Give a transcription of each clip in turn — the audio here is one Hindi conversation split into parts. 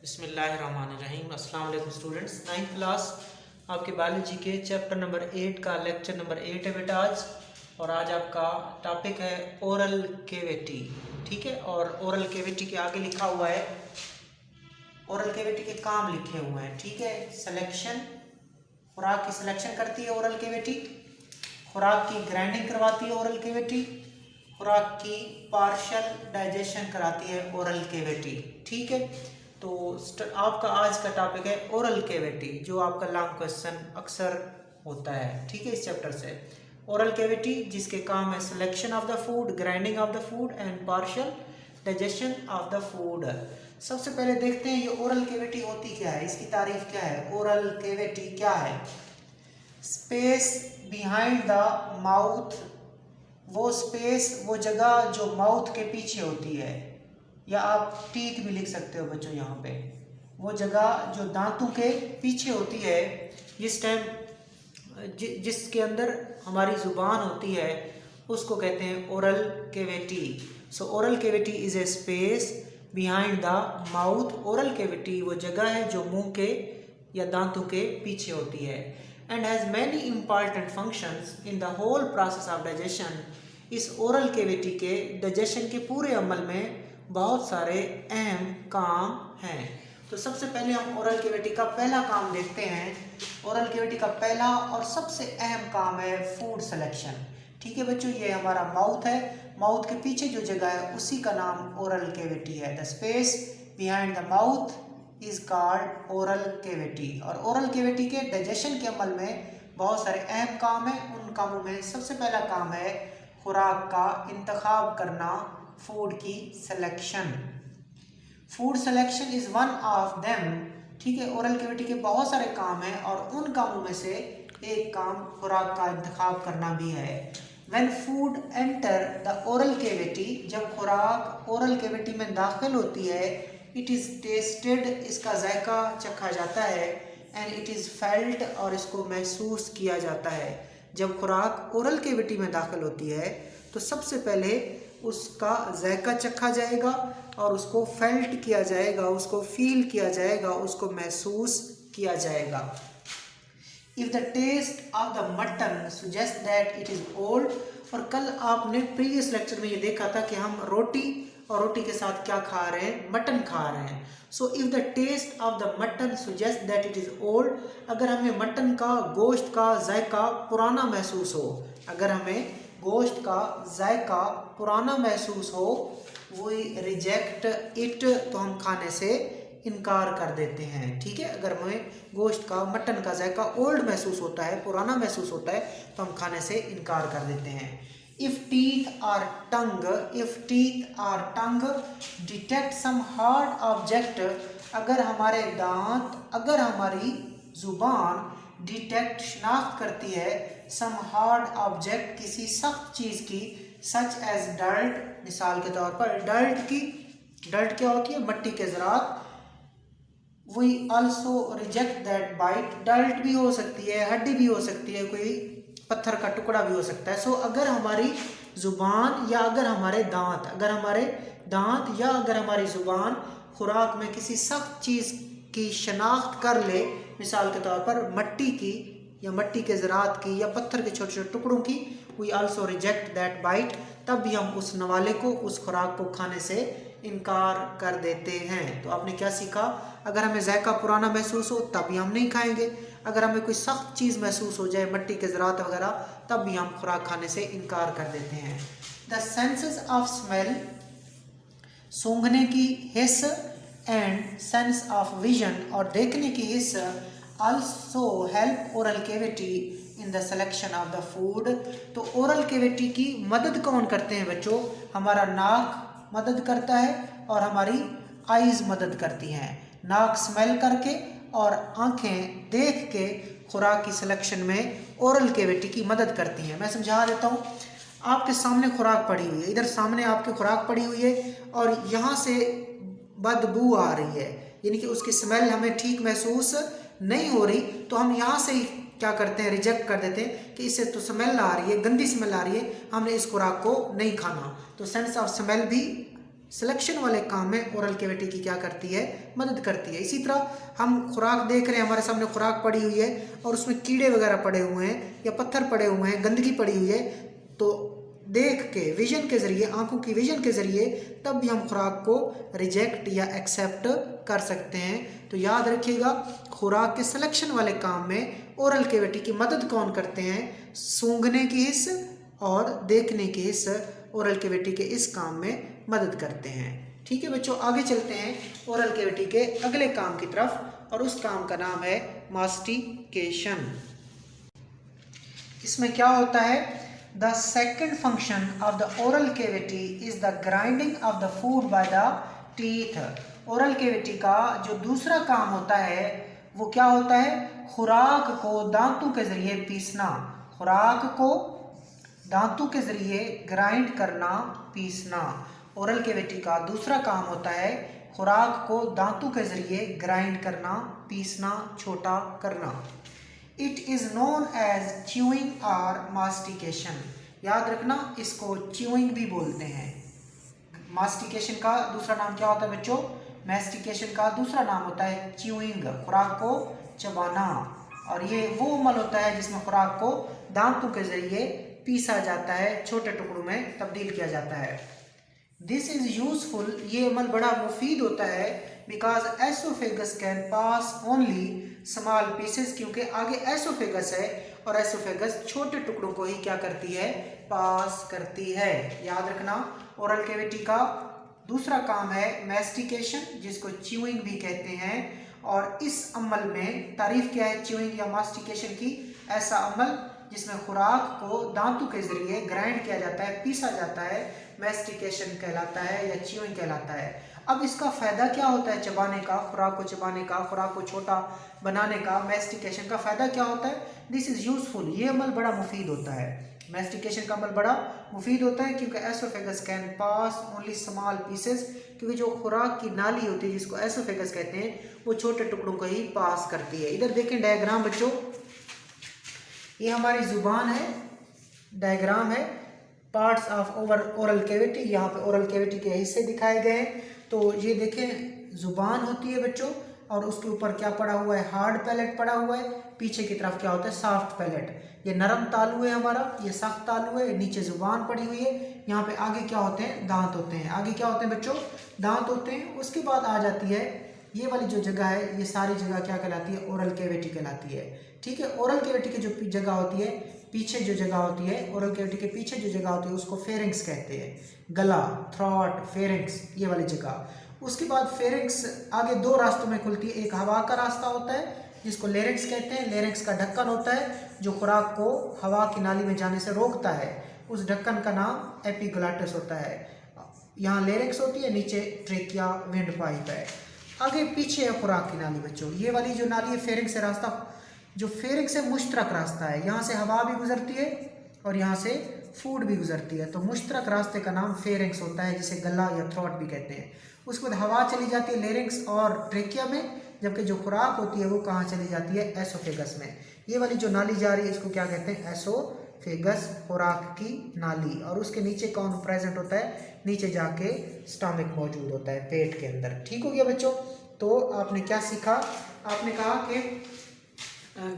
बिस्मिल्लाहिर्रहमानिर्रहीम। अस्सलाम वालेकुम स्टूडेंट्स। 9th क्लास आपके बायोलॉजी के चैप्टर नंबर 8 का लेक्चर नंबर 8 है बेटा आज। और आज आपका टॉपिक है ओरल कैविटी। ठीक है, और ओरल कैविटी के आगे लिखा हुआ है, ओरल कैविटी के काम लिखे हुए हैं। ठीक है, सिलेक्शन, खुराक की सिलेक्शन करती है ओरल कैविटी, खुराक की ग्राइंडिंग करवाती है ओरल कैविटी, खुराक की पार्शियल डाइजेशन कराती है ओरल कैविटी। ठीक है, तो आपका आज का टॉपिक है ओरल कैविटी, जो आपका लॉन्ग क्वेश्चन अक्सर होता है। ठीक है, इस चैप्टर से ओरल कैविटी जिसके काम है selection of the food, grinding of the food and partial digestion of the food. सबसे पहले देखते हैं ये ओरल कैविटी होती क्या है, इसकी तारीफ क्या है। ओरल कैविटी क्या है? स्पेस बिहाइंड द माउथ, वो स्पेस, वो जगह जो माउथ के पीछे होती है, या आप टीथ भी लिख सकते हो बच्चों यहाँ पे। वो जगह जो दांतों के पीछे होती है, जिस टाइम जिसके अंदर हमारी जुबान होती है, उसको कहते हैं oral cavity. So oral cavity is a space behind the mouth. Oral cavity वो जगह है जो मुंह के या दांतों के पीछे होती है, and has many important functions in the whole process of digestion. इस ओरल कैविटी के डाइजेशन के पूरे अमल में बहुत सारे अहम काम हैं। तो सबसे पहले हम ओरल कैविटी का पहला काम देखते हैं। ओरल कैविटी का पहला और सबसे अहम काम है फूड सिलेक्शन। ठीक है बच्चों, ये हमारा माउथ है, माउथ के पीछे जो जगह है उसी का नाम ओरल कैविटी है। The space behind the mouth is called oral cavity. और ओरल कैविटी के डाइजेशन के अमल में बहुत सारे अहम काम हैं। उन कामों में सबसे पहला काम है खुराक का इंतखाब करना, फूड की selection. Food selection is one of them. ठीक है, ओरल कैविटी के बहुत सारे काम हैं और उन कामों में से एक काम खुराक का इंतखाब करना भी है। When food enter the oral cavity, जब खुराक ओरल कैविटी में दाखिल होती है, इट इज़ टेस्टेड, इसका जायका चखा जाता है, एंड इट इज़ फेल्ट, और इसको महसूस किया जाता है। जब खुराक ओरल कैविटी में दाखिल होती है तो सबसे पहले उसका जायका चखा जाएगा और उसको फेल्ट किया जाएगा, उसको फील किया जाएगा, उसको महसूस किया जाएगा। If the taste of the mutton suggest that it is old, और कल आपने प्रीवियस लेक्चर में ये देखा था कि हम रोटी और रोटी के साथ क्या खा रहे हैं, मटन खा रहे हैं। So if the taste of the mutton suggest that it is old, अगर हमें मटन का, गोश्त का जायका पुराना महसूस हो, अगर हमें गोश्त का जायका पुराना महसूस हो, वी रिजेक्ट इट, तो हम खाने से इनकार कर देते हैं। ठीक है, अगर हमें गोश्त का, मटन का जायका ओल्ड महसूस होता है, पुराना महसूस होता है, तो हम खाने से इनकार कर देते हैं। If teeth or tongue detect some hard object, अगर हमारे दांत, अगर हमारी जुबान डिटेक्ट, शिनाख्त करती है, सम हार्ड ऑब्जेक्ट, किसी सख्त चीज़ की, सच एज डर्ट, मिसाल के तौर पर डर्ट की, डर्ट क्या होती है, मट्टी के ज़रात। We also reject that bite, dirt भी हो सकती है, हड्डी भी हो सकती है, कोई पत्थर का टुकड़ा भी हो सकता है। सो अगर हमारी जुबान या अगर हमारे दांत, अगर हमारे दांत या अगर हमारी जुबान खुराक में किसी सख्त चीज़ की शनाख्त कर ले, मिसाल के तौर पर मट्टी की या मट्टी के ज़रात की या पत्थर के छोटे छोटे टुकड़ों की, we also reject that bite, तब भी हम उस नवाले को, उस खुराक को खाने से इनकार कर देते हैं। तो आपने क्या सीखा? अगर हमें जायका पुराना महसूस हो तब भी हम नहीं खाएंगे, अगर हमें कोई सख्त चीज़ महसूस हो जाए, मट्टी के ज़रात वगैरह, तब भी हम खुराक खाने से इनकार कर देते हैं। द सेंसेस ऑफ स्मेल, सूंघने की हिस्स, एंड सेंस ऑफ विजन, और देखने की हिस्स, also help oral cavity in the selection of the food. तो ओरल कैविटी की मदद कौन करते हैं बच्चों? हमारा नाक मदद करता है और हमारी आईज मदद करती हैं। नाक स्मेल करके और आंखें देख के खुराक की सिलेक्शन में ओरल कैविटी की मदद करती हैं। मैं समझा देता हूँ। आपके सामने खुराक पड़ी हुई है, इधर सामने आपके खुराक पड़ी हुई है और यहाँ से बदबू आ रही है, यानी कि उसकी स्मेल हमें ठीक महसूस नहीं हो रही, तो हम यहाँ से ही क्या करते हैं, रिजेक्ट कर देते हैं कि इससे तो स्मेल आ रही है, गंदी स्मेल आ रही है, हमने इस खुराक को नहीं खाना। तो सेंस ऑफ स्मेल भी सिलेक्शन वाले काम में ओरल कैविटी की क्या करती है, मदद करती है। इसी तरह हम खुराक देख रहे हैं, हमारे सामने खुराक पड़ी हुई है और उसमें कीड़े वगैरह पड़े हुए हैं या पत्थर पड़े हुए हैं, गंदगी पड़ी हुई है, तो देख के विजन के जरिए, आंखों की विजन के जरिए तब भी हम खुराक को रिजेक्ट या एक्सेप्ट कर सकते हैं। तो याद रखिएगा, खुराक के सिलेक्शन वाले काम में ओरल कैविटी की मदद कौन करते हैं, सूंघने की हिस्स और देखने की हिस्स ओरल कैविटी के इस काम में मदद करते हैं। ठीक है बच्चों, आगे चलते हैं ओरल कैविटी के अगले काम की तरफ, और उस काम का नाम है मास्टिकेशन। इसमें क्या होता है, the second function of the oral cavity is the grinding of the food by the teeth. Oral cavity का जो दूसरा काम होता है वो क्या होता है, खुराक को दांतों के जरिए पीसना, खुराक को दांतों के जरिए ग्राइंड करना, पीसना। ओरल कैविटी का दूसरा काम होता है खुराक को दांतों के जरिए ग्राइंड करना, पीसना, छोटा करना। It is known as chewing और मास्टिकेशन। याद रखना, इसको च्यूइंग भी बोलते हैं। मास्टिकेशन का दूसरा नाम क्या होता है बच्चों, मैस्टिकेशन का दूसरा नाम होता है च्यूइंग, खुराक को चबाना। और ये वो अमल होता है जिसमें खुराक को दांतों के जरिए पीसा जाता है, छोटे टुकड़ों में तब्दील किया जाता है। दिस इज यूजफुल, ये अमल बड़ा मुफीद होता है, because oesophagus can pass only small pieces, क्योंकि आगे एसोफेगस है और एसोफेगस छोटे टुकड़ों को ही क्या करती है, पास करती है। याद रखना, ओरल कैविटी का दूसरा काम है मैस्टिकेशन, जिसको च्यूइंग भी कहते हैं। और इस अमल में तारीफ क्या है च्यूइंग या मास्टिकेशन की, ऐसा अमल जिसमें खुराक को दांतों के जरिए ग्राइंड किया जाता है, पीसा जाता है, मैस्टिकेशन कहलाता है या च्यूइंग कहलाता है। अब इसका फायदा क्या होता है, चबाने का, खुराक को चबाने का, खुराक को छोटा बनाने का, मैस्टिकेशन का फायदा क्या होता है, दिस इज यूजफुल, ये अमल बड़ा मुफीद होता है। मैस्टिकेशन का अमल बड़ा मुफीद होता है क्योंकि oesophagus can pass only small pieces, क्योंकि जो खुराक की नाली होती है जिसको एसोफेगस कहते हैं वो छोटे टुकड़ों को ही पास करती है। इधर देखें डायग्राम बच्चों, ये हमारी जुबान है, डायग्राम है पार्ट्स ऑफ ओरल कैविटी, यहाँ पे ओरल कैविटी के हिस्से दिखाए गए हैं। तो ये देखें जुबान होती है बच्चों, और उसके ऊपर क्या पड़ा हुआ है, हार्ड पैलेट पड़ा हुआ है, पीछे की तरफ क्या होता है, सॉफ्ट पैलेट। ये नरम तालू है हमारा, ये सख्त तालू है, नीचे जुबान पड़ी हुई है, यहाँ पे आगे क्या होते हैं, दांत होते हैं। आगे क्या होते हैं बच्चों, दांत होते हैं। उसके बाद आ जाती है ये वाली जो जगह है, ये सारी जगह क्या कहलाती है, ओरल कैविटी कहलाती है। ठीक है, ओरल कैविटी की जो जगह होती है, पीछे जो जगह होती है, ओरल कैविटी के पीछे जो जगह होती है उसको फेरिंग्स कहते हैं, गला, थ्रॉट, फेरिंग्स, ये वाली जगह। उसके बाद फेरिंग्स आगे दो रास्तों में खुलती है, एक हवा का रास्ता होता है जिसको लेरिंग्स कहते हैं, लेरिंग्स का ढक्कन होता है जो खुराक को हवा की नाली में जाने से रोकता है, उस ढक्कन का नाम एपिग्लॉटिस होता है। यहाँ लेरिंग्स होती है, नीचे ट्रेकिया विंड पाइप है, आगे पीछे है खुराक की नाली बच्चों। ये वाली जो नाली है फेरिंग्स से रास्ता, जो फेरिंग्स से मुश्तरक रास्ता है, यहाँ से हवा भी गुजरती है और यहाँ से फूड भी गुजरती है, तो मुश्तरक रास्ते का नाम फेरिंग्स होता है, जिसे गला या थ्रॉट भी कहते हैं। उसके बाद हवा चली जाती है लेरिंग्स और ट्रेकिया में, जबकि जो खुराक होती है वो कहाँ चली जाती है, एसोफेगस में। ये वाली जो नाली जा रही है इसको क्या कहते हैं, एसोफेगस, खुराक की नाली। और उसके नीचे कौन प्रेजेंट होता है, नीचे जाके स्टमक मौजूद होता है, पेट के अंदर। ठीक हो गया बच्चों, तो आपने क्या सीखा, आपने कहा कि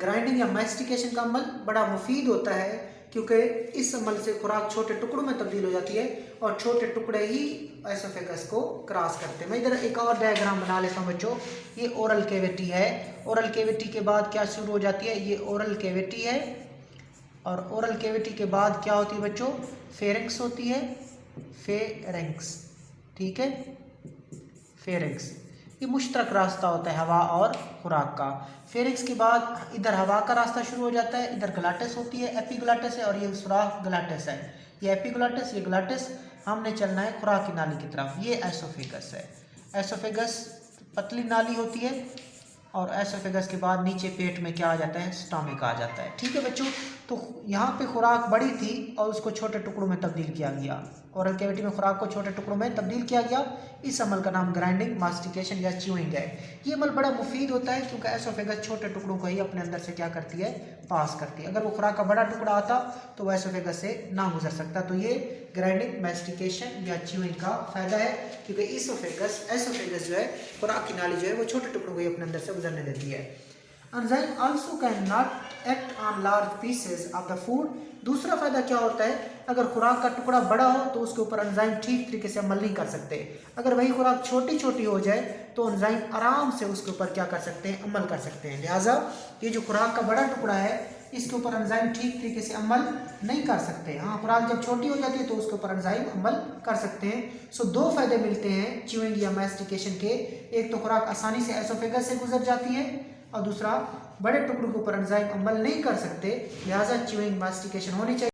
ग्राइंडिंग या मैस्टिकेशन का अमल बड़ा मुफीद होता है क्योंकि इस अमल से खुराक छोटे टुकड़ों में तब्दील हो जाती है और छोटे टुकड़े ही एसोफेगस को क्रॉस करते हैं। मैं इधर एक और डायग्राम बना लेता हूँ बच्चों। ये ओरल कैविटी है, ओरल कैविटी के बाद क्या शुरू हो जाती है, ये ओरल कैविटी है, और ओरल कैविटी के बाद क्या होती है बच्चों, फेरिंग्स होती है, फेरिंग्स। ठीक है, फेरिंग्स ये मुश्तरक रास्ता होता है हवा और खुराक का। फेरिंग्स के बाद इधर हवा का रास्ता शुरू हो जाता है, इधर ग्लाटिस होती है, एपिग्लाटिस है, और ये सुराख ग्लाटिस है। ये एपिग्लाटिस, ये ग्लाटिस, हमने चलना है खुराक की नाली की तरफ। ये एसोफेगस है, एसोफेगस पतली नाली होती है, और एसोफेगस के बाद नीचे पेट में क्या आ जाता है, स्टमक आ जाता है। ठीक है बच्चों, तो यहाँ पे खुराक बड़ी थी और उसको छोटे टुकड़ों में तब्दील किया गया। ओरल कैविटी में खुराक को छोटे टुकड़ों में तब्दील किया गया। इस अमल का नाम ग्राइंडिंग, मास्टिकेशन या च्यूइंग है। ये अमल बड़ा मुफीद होता है क्योंकि एसोफेगस छोटे टुकड़ों को ही अपने अंदर से क्या करती है, पास करती है। अगर वो खुराक का बड़ा टुकड़ा आता तो वह एसोफेगस से ना गुजर सकता। तो ये ग्राइंडिंग, मास्टिकेशन या च्यूइंग का फायदा है क्योंकि एसोफेगस जो है, खुराक की नाली जो है वो छोटे टुकड़ों को ही अपने अंदर से गुजरने देती है। Enzyme also can not act on large pieces of the food. दूसरा फायदा क्या होता है, अगर खुराक का टुकड़ा बड़ा हो तो उसके ऊपर एंजाइम ठीक तरीके से अमल नहीं कर सकते। अगर वही खुराक छोटी छोटी हो जाए तो एंजाइम आराम से उसके ऊपर क्या कर सकते हैं, अमल कर सकते हैं। लिहाजा ये जो खुराक का बड़ा टुकड़ा है इसके ऊपर एंजाइम ठीक तरीके से अमल नहीं कर सकते। हाँ, खुराक जब छोटी हो जाती है तो उसके ऊपर एंजाइम अमल कर सकते हैं। सो दो फायदे मिलते हैं च्यूइंग या मास्टिकेशन के। एक तो खुराक आसानी से एसोफेगस से गुजर जाती है और दूसरा बड़े टुकड़ों के ऊपर एंजाइम अमल नहीं कर सकते, लिहाजा च्यूइंग मास्टिकेशन होनी चाहिए।